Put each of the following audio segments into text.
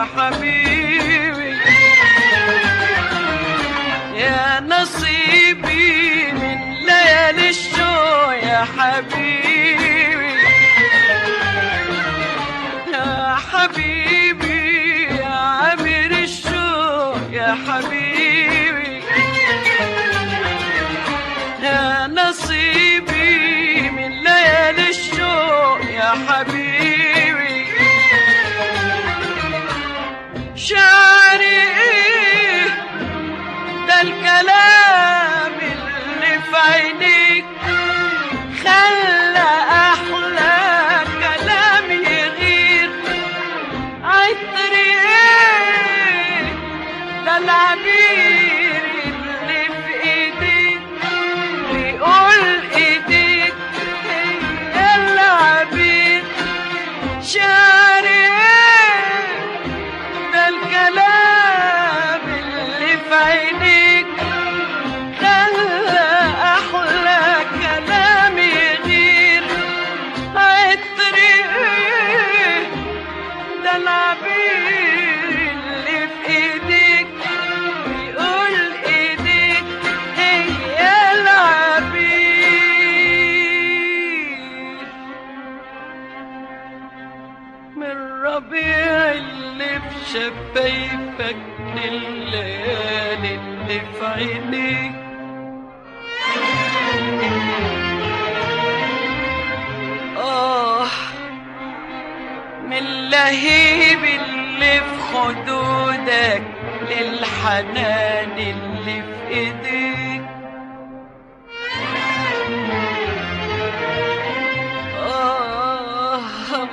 يا حبيبي، يا نصيبي من ليالي الشوق يا حبيبي، يا حبيبي يا عامر الشوق يا حبيبي، يا نصيبي من ليالي الشوق يا حبيبي. شعري ايه ده الكلام اللي في عينيك خلى احلى كلام يغير. عطري ايه ده العبير اللي في ايديك بيقول ايديك هي العبير. شعري ايه ده الكلام اللي في عينيك خلى احلى كلام يغير. عطري ايه ده العبير اللي في ايديك بيقول ايديك هي العبير. من ربيع اللي في شفايفك لليالي اللي في عينيك، من لهيب اللي في خدودك للحنان اللي في ايديك،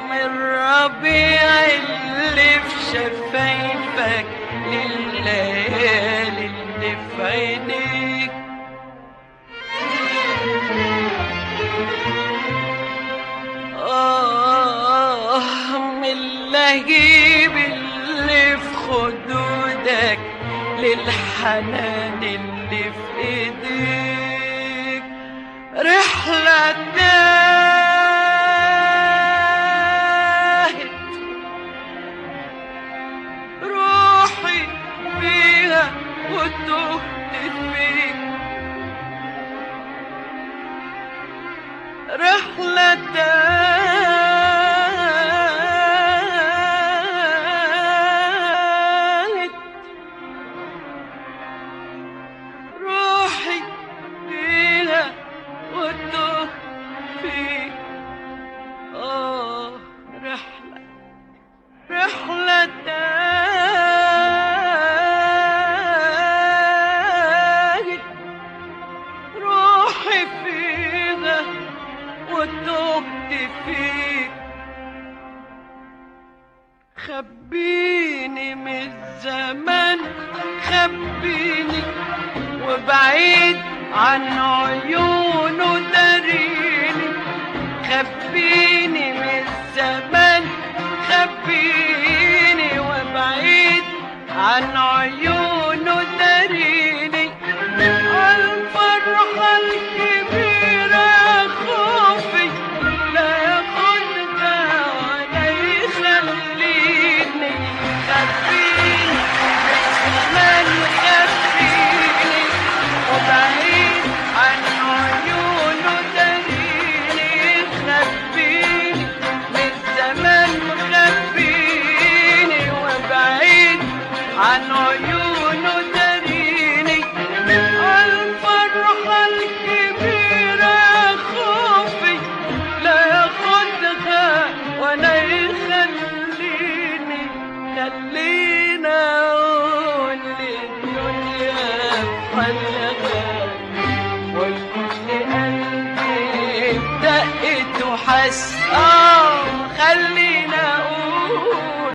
من ربيع اللي في شفايفك لليالي اللي في عينيك، من لهيب اللي في خدودك للحنان اللي في ايديك. رحلة تاهت روحي فيها وتهت فيك، رحلة تاهت روحي فيها وتهت فيك. رحلة تاهت روحي فيها وتهت فيك. خبيني من الزمان خبيني وبعيد عن عيونه داريني. خبيني من الزمان خبيني وبعيد عن عيونه داريني. الفرحة الكبيرة خوفي لا ياخدها ولا يخليني. خبيني من الزمان خبيني وبعيد عن عيونه داريني. خبيني من الزمان خبيني وبعيد عن عيونه داريني. الفرحة الكبيرة خوفي لا ياخدها ولا يخليني. خلينا اقول للدنيا بحلها والكل قلبي بدقت وحس